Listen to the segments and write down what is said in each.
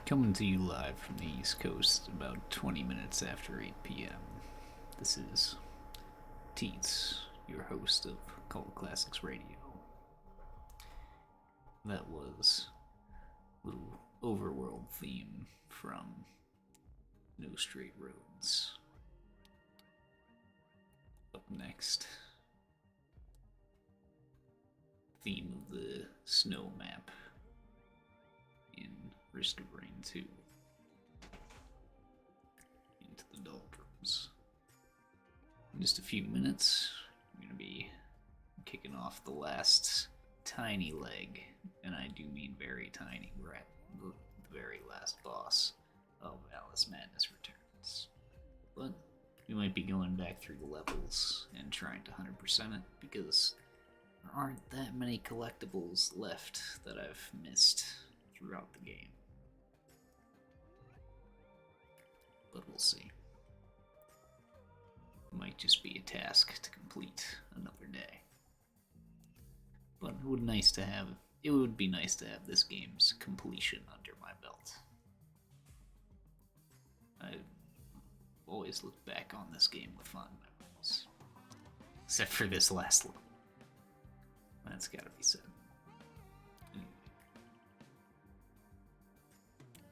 Coming to you live from the East Coast about 20 minutes after 8 p.m. This is Teets, your host of Cult Classics Radio. That was a little overworld theme from No Straight Roads. Up next, theme of the snow map in Risk of Rain 2. Into the doldrums. In just a few minutes, I'm going to be kicking off the last tiny leg, and I do mean very tiny. We're at the very last boss of Alice Madness Returns. But we might be going back through the levels and trying to 100% it, because there aren't that many collectibles left that I've missed throughout the game. But we'll see. It might just be a task to complete another day. But it would be nice to have this game's completion under my belt. I always look back on this game with fond memories. Except for this last level. That's gotta be said. Anyway.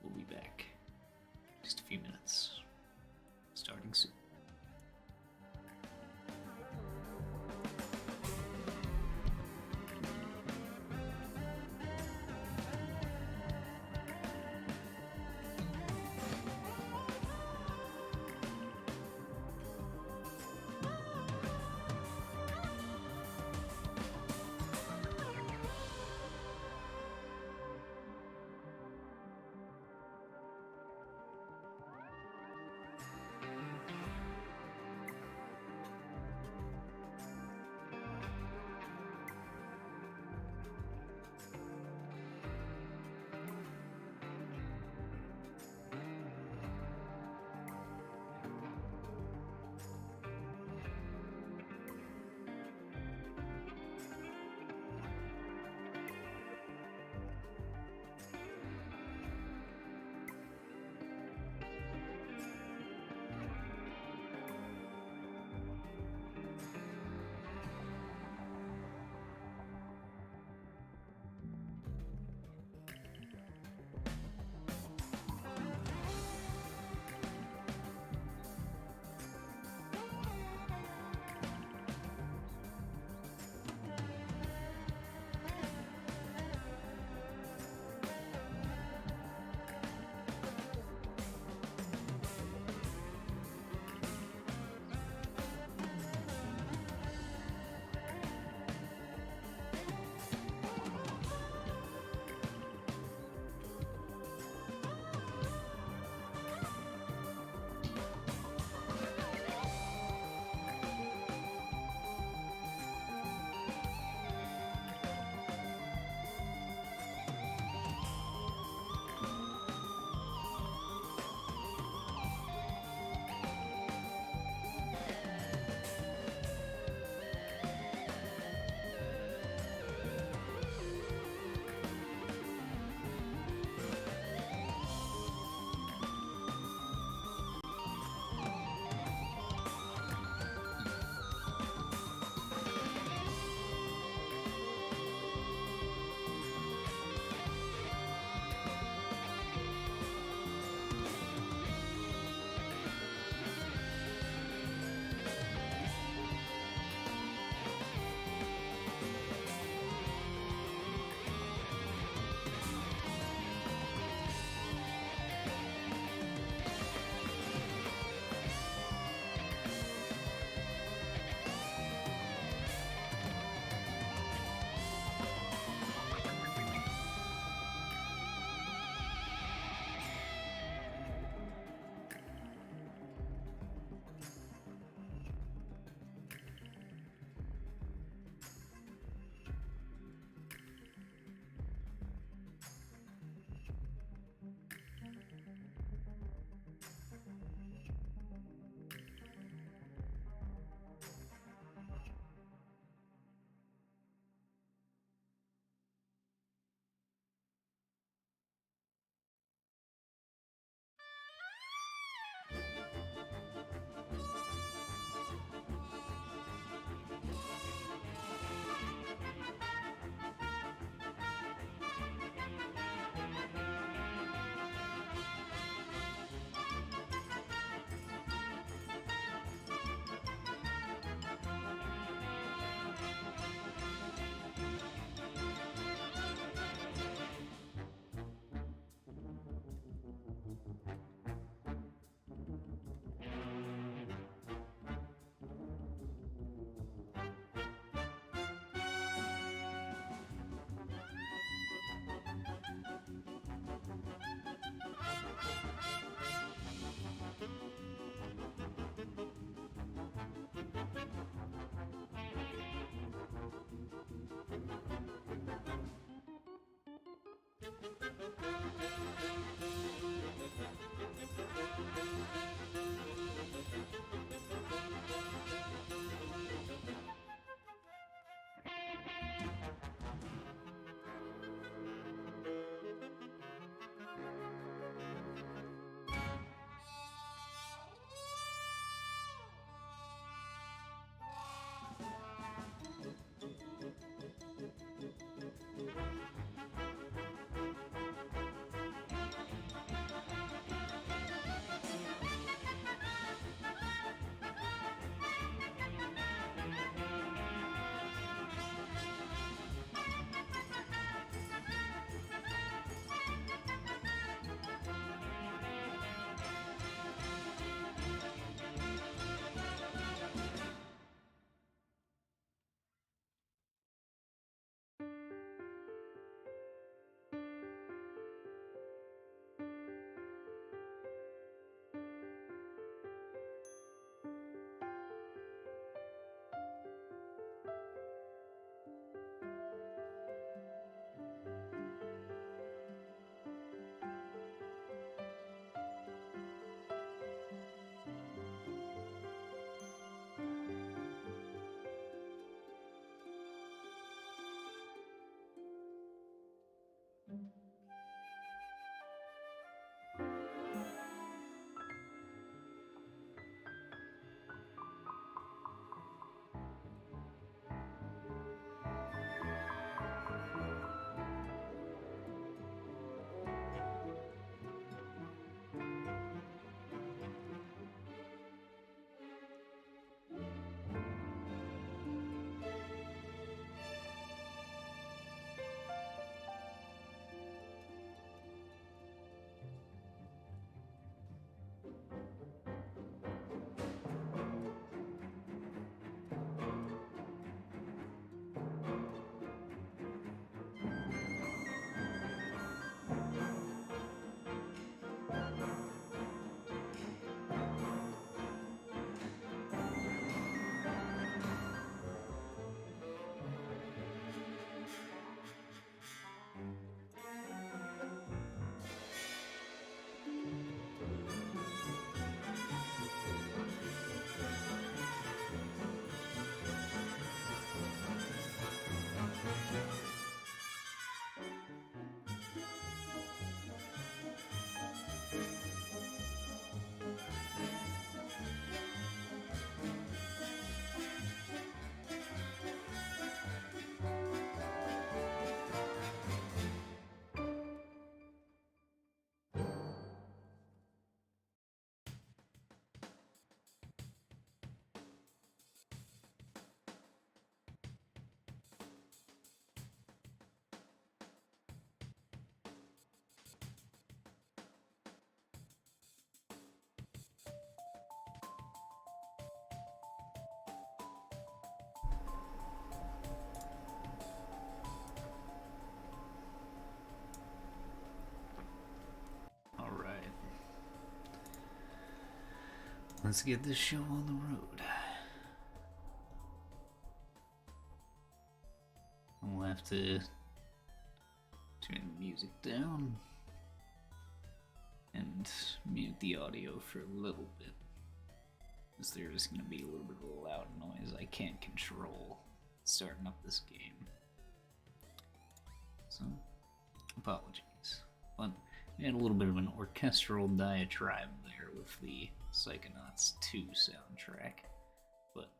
We'll be back. Just a few minutes. Starting soon. Alright. Let's get this show on the road. We'll have to turn the music down and mute the audio for a little bit, because there's going to be a little bit of loud noise I can't control starting up this game. So, apologies. But we had a little bit of an orchestral diatribe there with the Psychonauts 2 soundtrack, but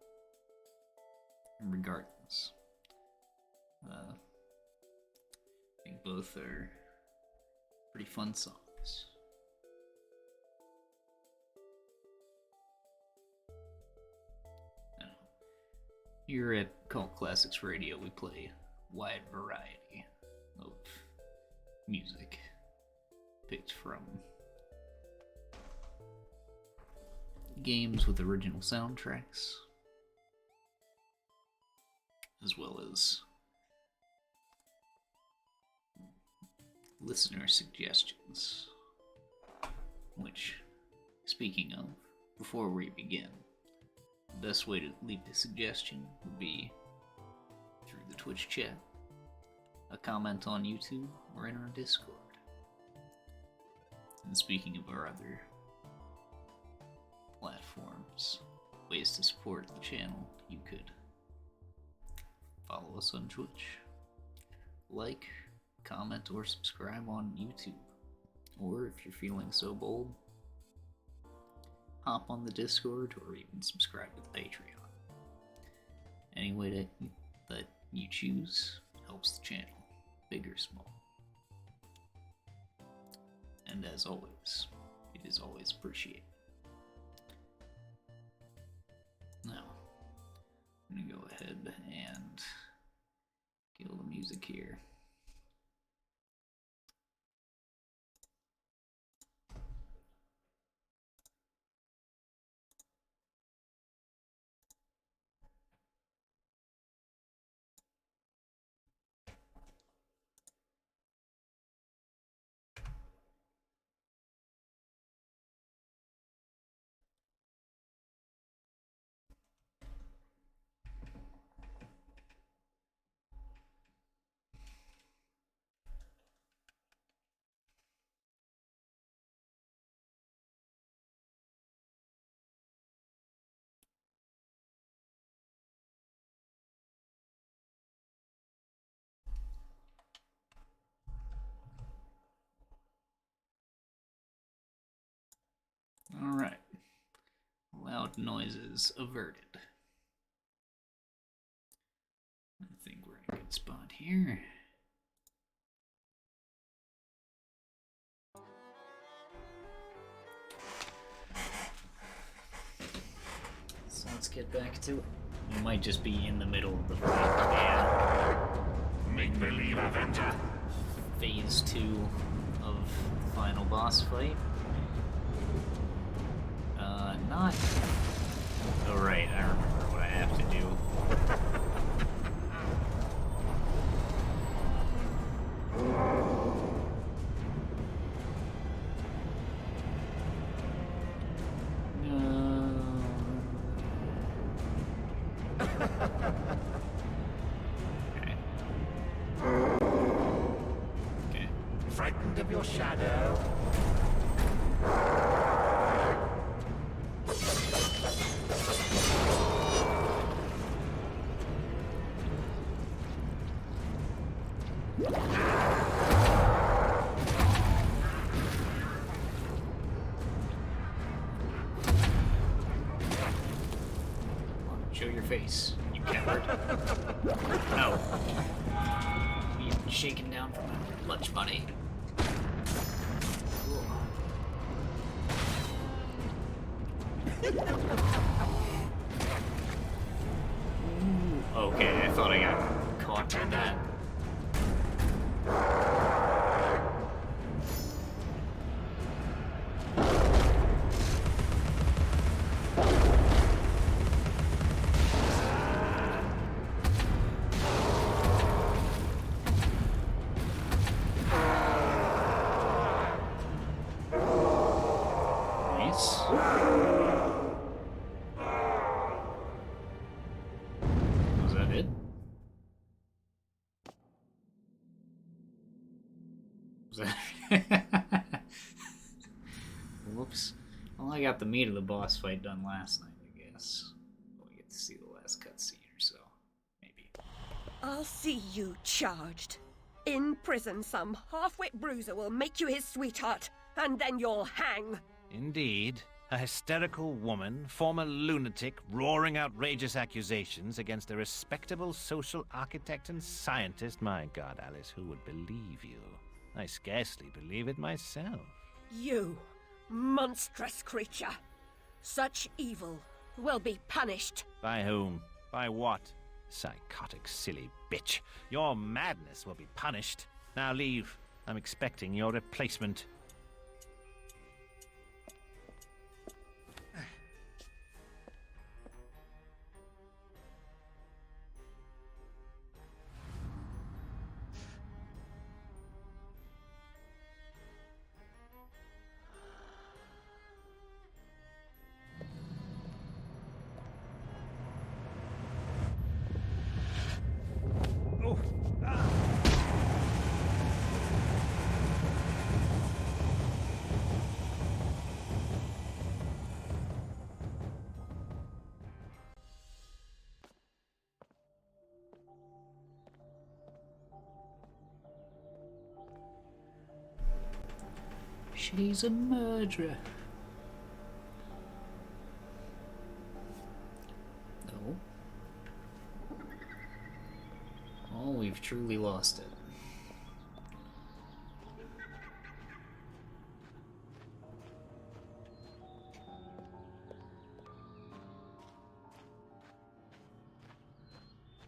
regardless, I think both are pretty fun songs. I don't know. Here at Cult Classics Radio, we play a wide variety of music picked from games with original soundtracks, as well as listener suggestions. Which, speaking of, before we begin, the best way to leave a suggestion would be through the Twitch chat. a comment on YouTube or in our Discord. And speaking of our other platforms, ways to support the channel, you could follow us on Twitch, like, comment, or subscribe on YouTube. Or if you're feeling so bold, hop on the Discord or even subscribe to the Patreon. Any way that you choose helps the channel, big or small. And as always, it is always appreciated. Now, I'm gonna go ahead and kill the music here. Alright. Loud noises averted. I think we're in a good spot here. So let's get back to it. We might just be in the middle of the fight. Yeah. Make believe, Avenger. Phase 2 of the final boss fight. Not. Oh, right, I remember what I have to do. Okay. Okay. Frightened of your shadow? Show your face, you coward. No. You're shaken down from my lunch money. Okay, I thought I got caught in that. Nice. Was that it? Was that... Whoops. Well, I got the meat of the boss fight done last night, I guess. We get to see the last cutscene or so. Maybe. I'll see you charged. In prison, some half-wit bruiser will make you his sweetheart, and then you'll hang. Indeed. A hysterical woman, former lunatic, roaring outrageous accusations against a respectable social architect and scientist. My God, Alice, who would believe you? I scarcely believe it myself. You, monstrous creature. Such evil will be punished. By whom? By what? Psychotic, silly bitch. Your madness will be punished. Now leave. I'm expecting your replacement. She's a murderer. No. Oh, we've truly lost it.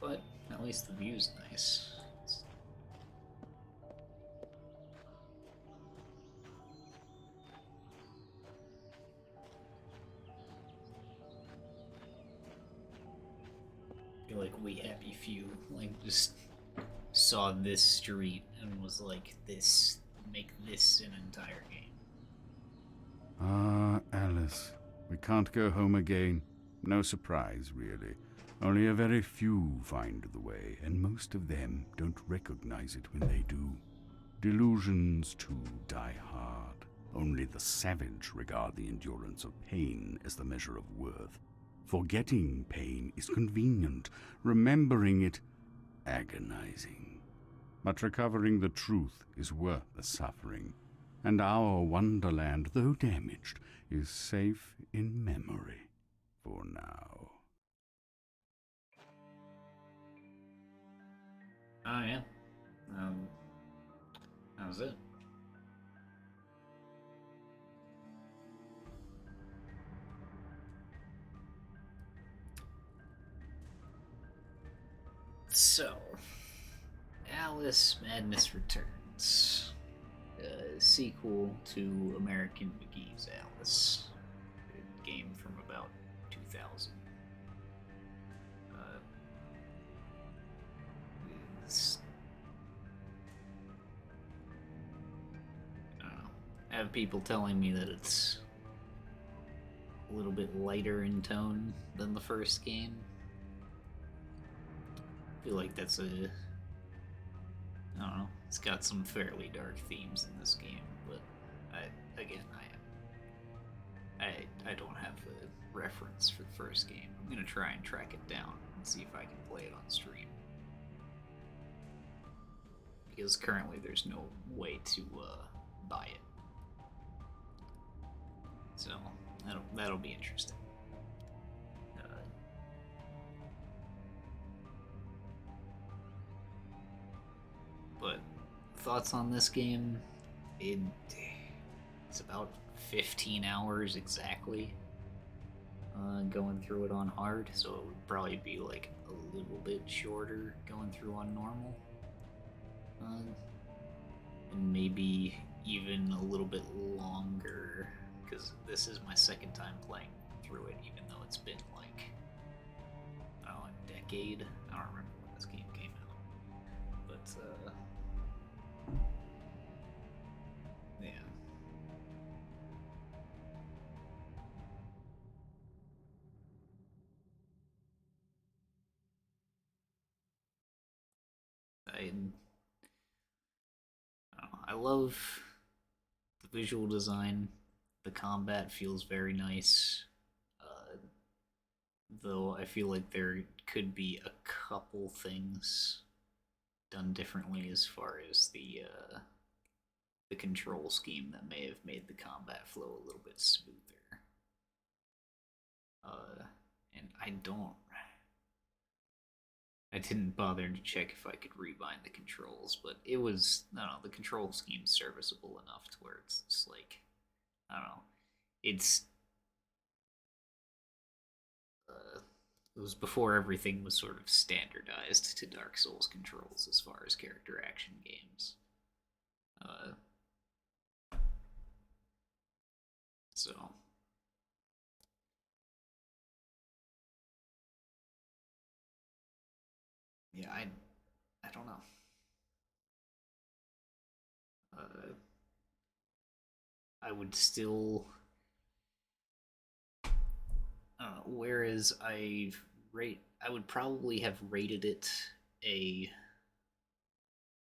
But at least the view's nice. I feel like we happy few, like, just saw this street and was like, make this an entire game. Ah, Alice. We can't go home again. No surprise, really. Only a very few find the way, and most of them don't recognize it when they do. Delusions, too, die hard. Only the savage regard the endurance of pain as the measure of worth. Forgetting pain is convenient, remembering it agonizing. But recovering the truth is worth the suffering, and our wonderland, though damaged, is safe in memory for now. Oh, yeah. That was it. So, Alice Madness Returns. A sequel to American McGee's Alice. A game from about 2000. It's, I don't know. I have people telling me that it's a little bit lighter in tone than the first game. I feel like that's I don't know. It's got some fairly dark themes in this game, but I don't have a reference for the first game. I'm gonna try and track it down and see if I can play it on stream. Because currently there's no way to buy it. So that'll be interesting. But thoughts on this game? It's about 15 hours exactly. Going through it on hard, so it would probably be like a little bit shorter going through on normal. And maybe even a little bit longer, because this is my second time playing through it, even though it's been like, I don't know, a decade. I don't remember when this game came out. But, yeah. I love the visual design. The combat feels very nice. Though I feel like there could be a couple things done differently as far as the control scheme that may have made the combat flow a little bit smoother. And I didn't bother to check if I could rebind the controls, but it was, I don't know, the control scheme's serviceable enough to where it's just like, I don't know, it was before everything was sort of standardized to Dark Souls controls as far as character action games. So yeah, I don't know. I would still, whereas I would probably have rated it a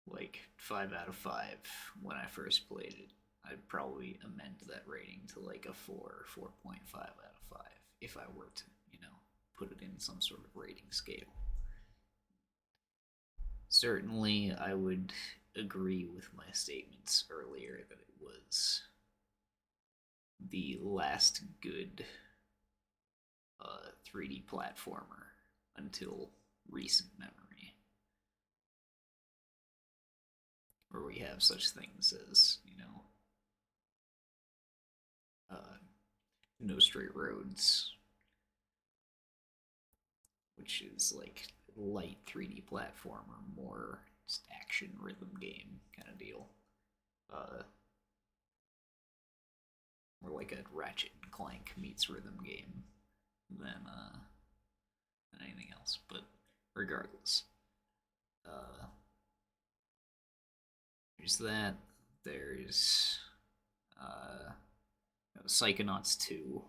like 5 out of 5 when I first played it. I'd probably amend that rating to like a 4 or 4.5 out of 5 if I were to, put it in some sort of rating scale. Certainly, I would agree with my statements earlier that it was the last good 3D platformer until recent memory, where we have such things as, No Straight Roads, which is like light 3D platformer, more just action rhythm game kind of deal. More like a Ratchet and Clank meets rhythm game than anything else. But regardless, there's that. There's Psychonauts 2,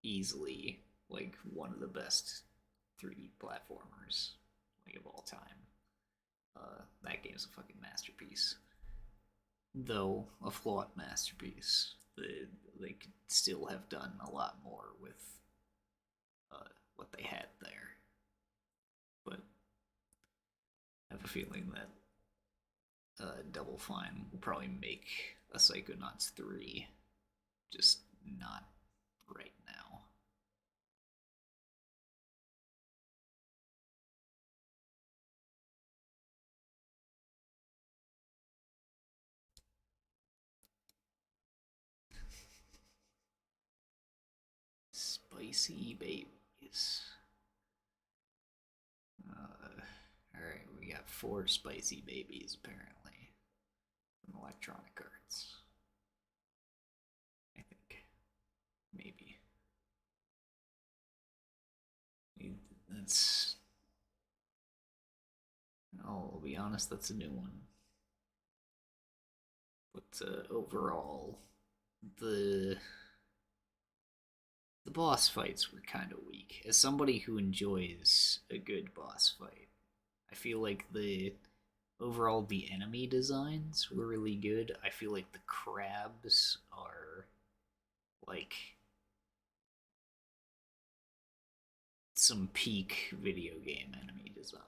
easily like one of the best 3D platformers like of all time. That game's a fucking masterpiece, though a flawed masterpiece. They could still have done a lot more with what they had there, but I have a feeling that Double Fine will probably make a Psychonauts 3, just not right now. Spicy babies. Alright, we got 4 spicy babies apparently from Electronic Arts. I think. Maybe. That's. I'll be honest, that's a new one. But overall, the boss fights were kind of weak. As somebody who enjoys a good boss fight, I feel like the enemy designs were really good. I feel like the crabs are like some peak video game enemy design.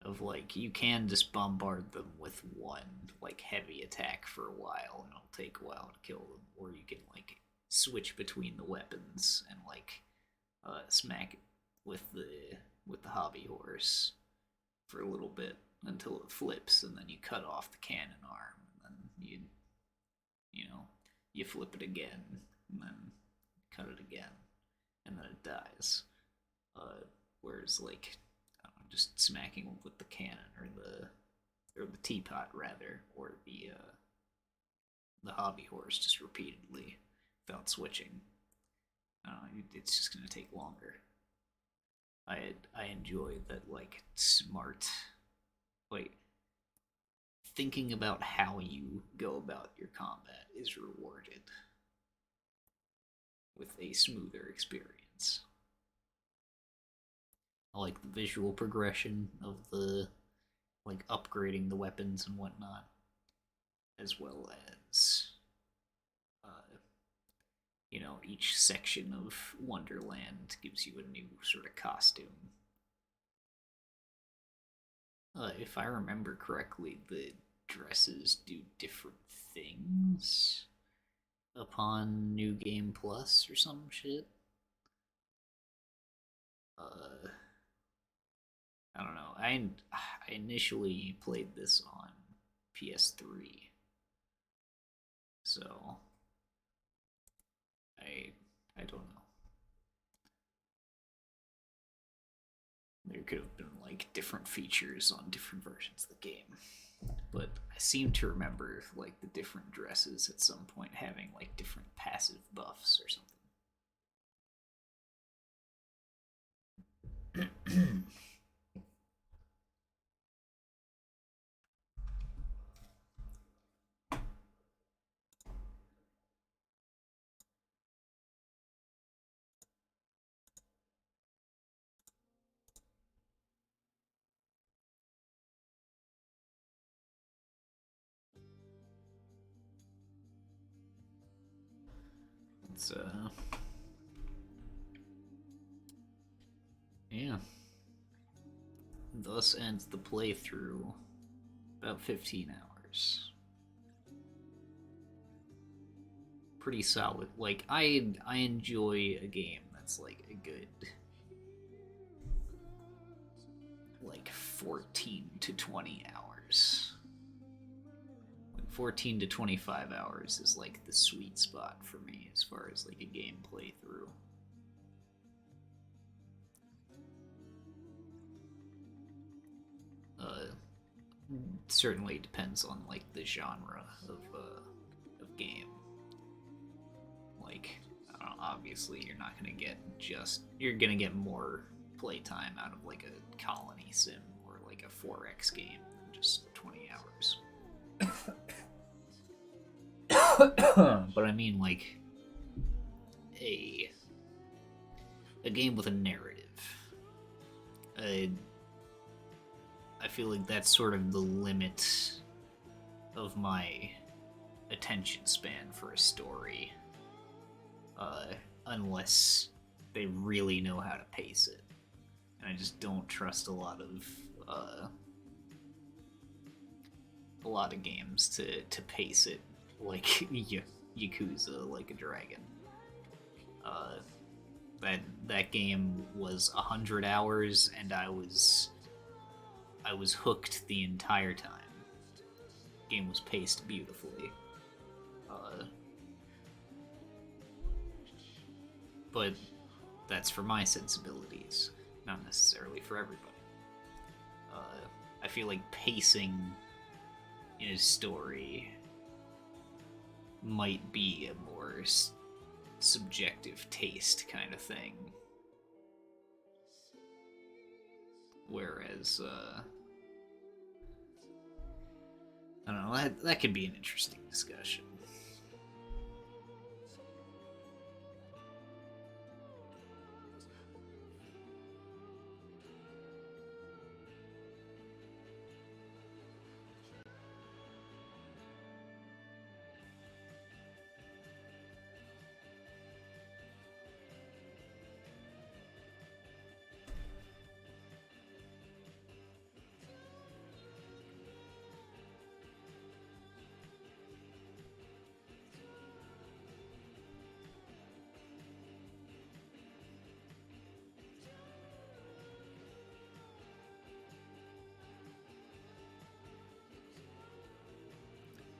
Of like, you can just bombard them with one like heavy attack for a while and it'll take a while to kill them, or you can like switch between the weapons and like smack it with the hobby horse for a little bit until it flips, and then you cut off the cannon arm, and then you flip it again, and then cut it again, and then it dies. Whereas like, I don't know, just smacking with the cannon or the teapot rather, or the hobby horse just repeatedly without switching. It's just gonna take longer. I enjoy that, like, smart, like, thinking about how you go about your combat is rewarded with a smoother experience. I like the visual progression of the, like, upgrading the weapons and whatnot, as well as each section of Wonderland gives you a new sort of costume. If I remember correctly, the dresses do different things upon New Game Plus or some shit. I don't know. I initially played this on PS3, so I don't know. There could have been like different features on different versions of the game, but I seem to remember like the different dresses at some point having like different passive buffs or something. It's yeah. Thus ends the playthrough. About 15 hours. pretty solid. Like I enjoy a game that's like a good like 14 to 20 hours. Like 14 to 25 hours is like the sweet spot for me as far as like a game playthrough. Certainly depends on like the genre of game. Like, I don't know, obviously you're not gonna get you're gonna get more playtime out of like a colony sim or like a 4X game than just 20 hours. But I mean like a game with a narrative. I feel like that's sort of the limit of my attention span for a story. Unless they really know how to pace it. And I just don't trust a lot of games to pace it like Yakuza, like a dragon. That game was 100 hours, and I was hooked the entire time. The game was paced beautifully. But that's for my sensibilities, not necessarily for everybody. I feel like pacing in a story might be a more subjective taste kind of thing. Whereas, I don't know, that could be an interesting discussion.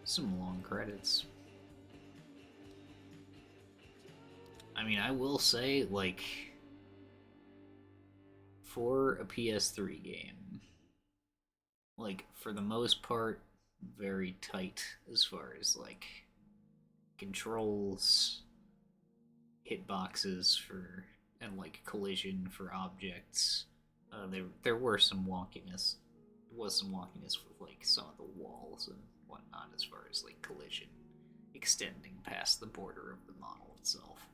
Some long credits. I mean, I will say, like, for a PS3 game, like, for the most part, very tight as far as, like, controls, hitboxes for, and, like, collision for objects. There were some wonkiness. There was some wonkiness with, like, some of the walls and whatnot as far as like collision extending past the border of the model itself,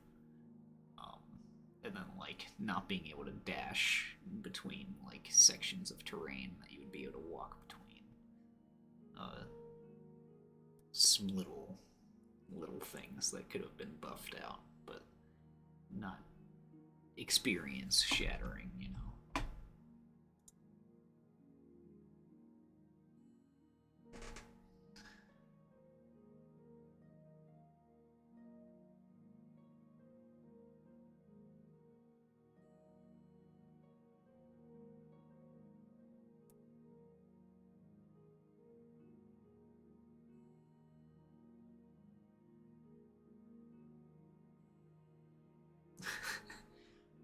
and then like not being able to dash between like sections of terrain that you would be able to walk between. Some little things that could have been buffed out, but not experience shattering, you know.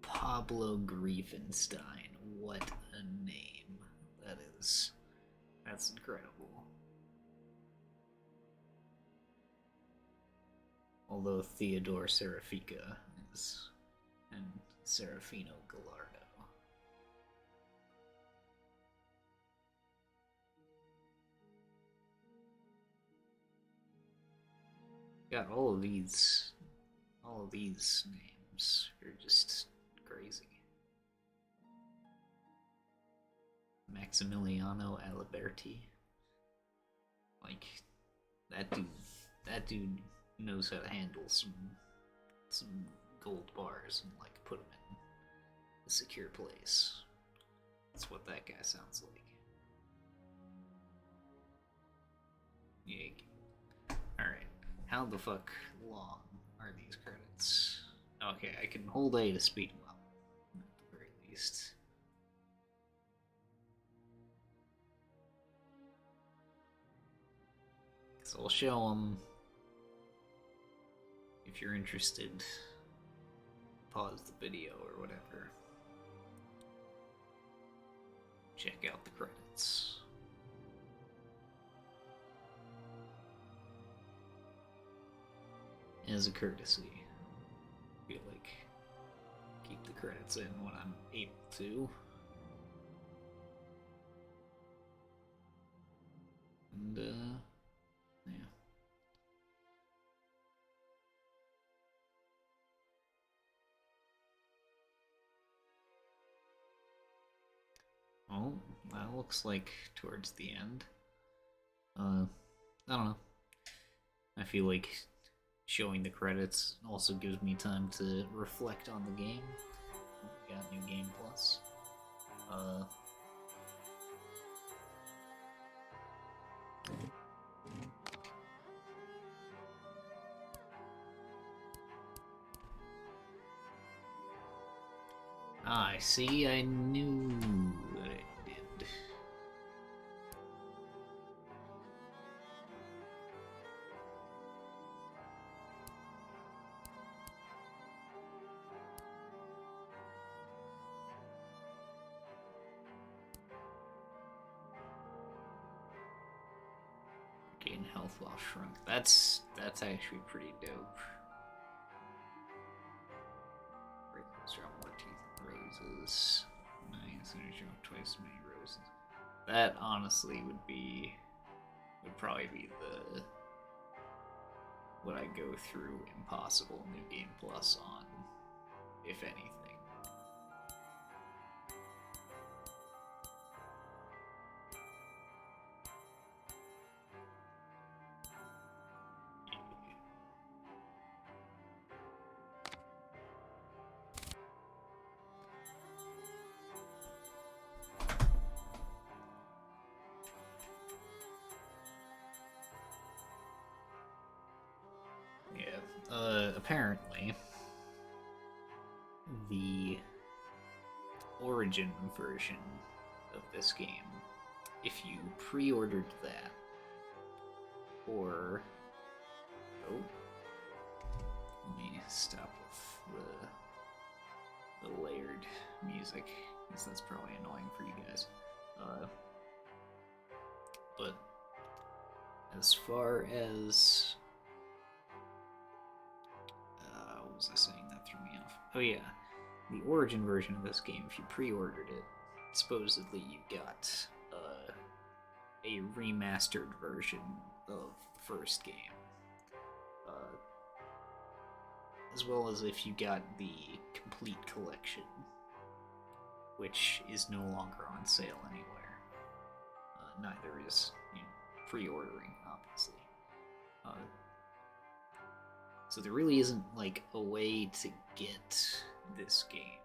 Pablo Griefenstein. What a name. That's incredible. Although Theodore Serafica is, and Serafino Gallardo. God, all of these names are just crazy. Maximiliano Aliberti. Like, that dude knows how to handle some gold bars and like put them in a secure place. That's what that guy sounds like. Yeah. Alright. How the fuck long Are these credits? Okay, I can hold A to speed them up, at the very least. So I'll show them. If you're interested, pause the video or whatever. Check out the credits. As a courtesy, I feel like keep the credits in when I'm able to. And, yeah. Oh, that looks like towards the end. I don't know. I feel like showing the credits also gives me time to reflect on the game. We got New Game Plus. I see, I knew that I did. Gain health while shrunk. That's actually pretty dope. Drop more teeth and roses. Nice, and drop twice as many roses. That honestly would probably be the what I go through Impossible New Game Plus on, if anything. Apparently, the Origin version of this game, if you pre-ordered that, or... Oh. Let me stop with the layered music, because that's probably annoying for you guys. But as far as... what was I saying? That threw me off. Oh yeah, the Origin version of this game, if you pre-ordered it, supposedly you got a remastered version of the first game. As well as if you got the complete collection, which is no longer on sale anywhere. Neither is pre-ordering, obviously. So there really isn't like a way to get this game,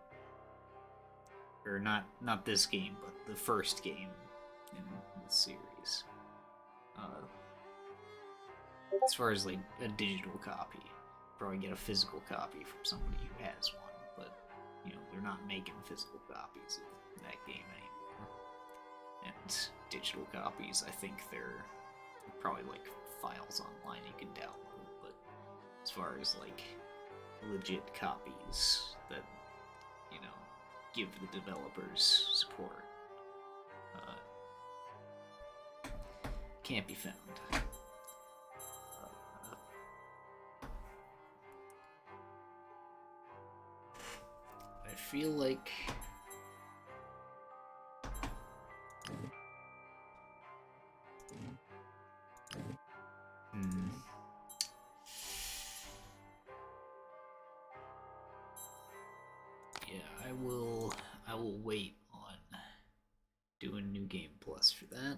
or not this game, but the first game in the series. As far as like a digital copy, probably get a physical copy from somebody who has one, but they're not making physical copies of that game anymore. And digital copies, I think they're probably like files online you can download, but as far as like legit copies that give the developers support, can't be found. I feel like I will wait on doing New Game Plus for that.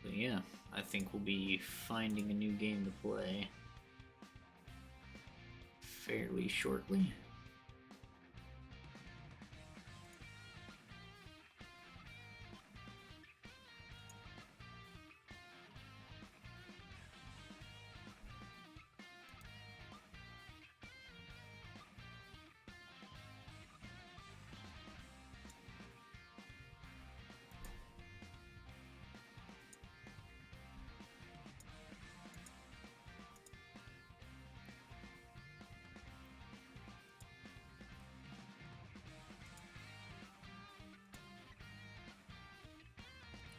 But yeah, I think we'll be finding a new game to play fairly shortly.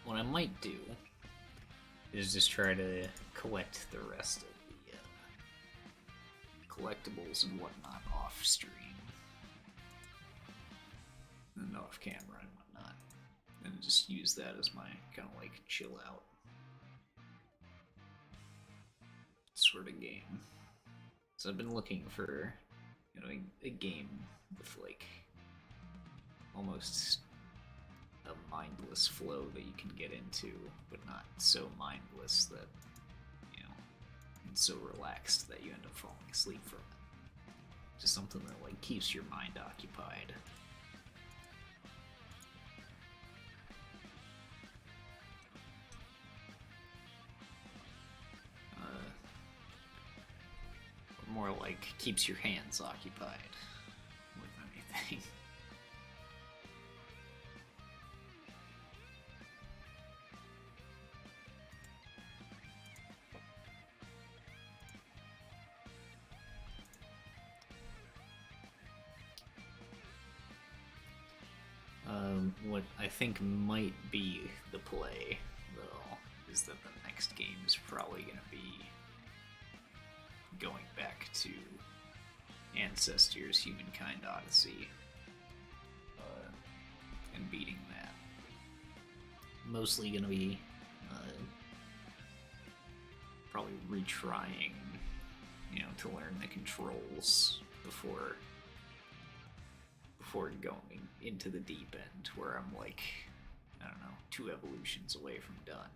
What I might do is just try to collect the rest of the collectibles and whatnot off stream and off camera and whatnot, and just use that as my kind of like chill out sort of game. So I've been looking for, you know, a game with like almost a mindless flow that you can get into, but not so mindless that, you know, it's so relaxed that you end up falling asleep from it. Just something that like keeps your mind occupied. Or more like keeps your hands occupied more than anything. What I think might be the play, though, is that the next game is probably going to be going back to Ancestors Humankind Odyssey and beating that. Mostly going to be probably retrying, you know, to learn the controls before going into the deep end, where I'm like, I don't know, 2 evolutions away from done.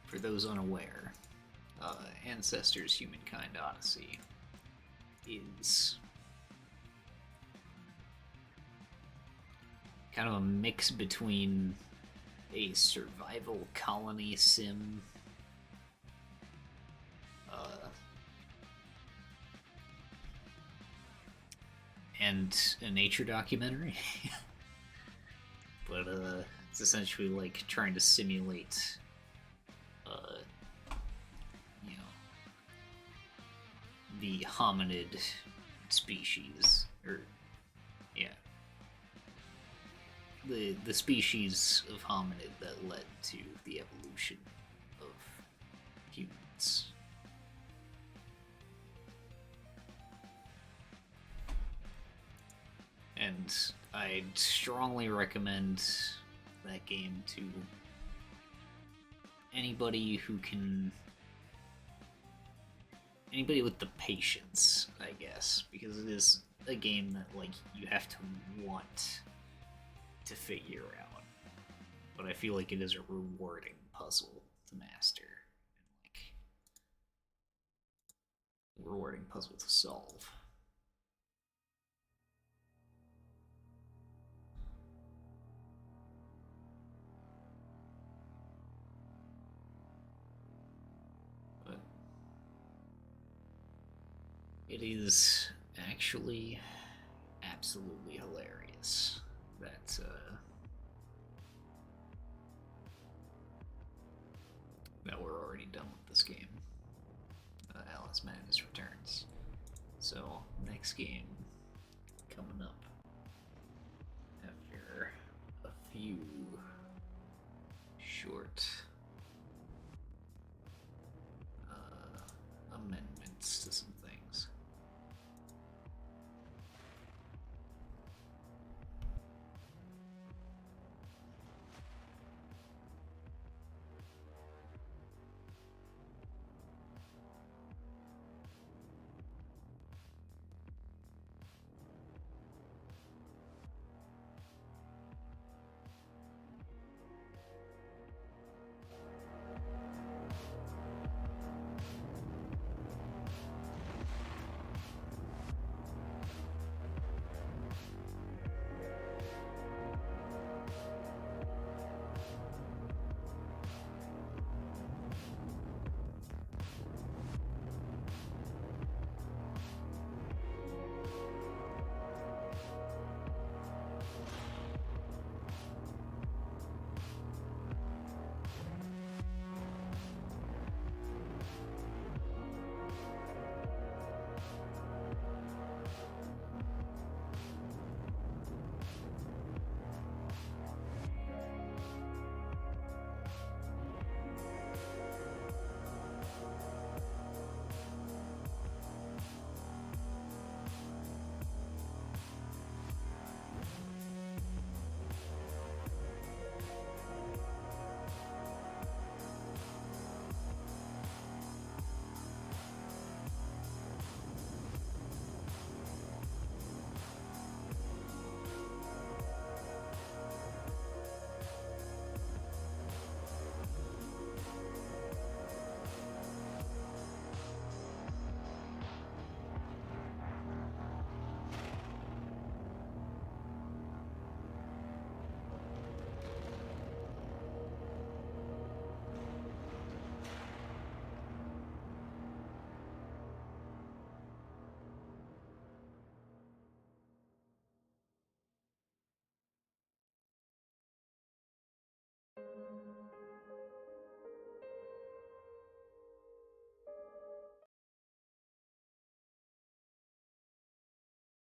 For those unaware, Ancestors Humankind Odyssey is kind of a mix between a survival colony sim and a nature documentary. But it's essentially like trying to simulate you know, the hominid species, or yeah, the species of hominid that led to the evolution of humans. And I'd strongly recommend that game to anybody with the patience, I guess, because it is a game that, like, you have to want to figure out. But I feel like it is a rewarding puzzle to master, and like a rewarding puzzle to solve. But it is actually absolutely hilarious that that we're already done with this game. Alice Madness returns. So, next game coming up after a few short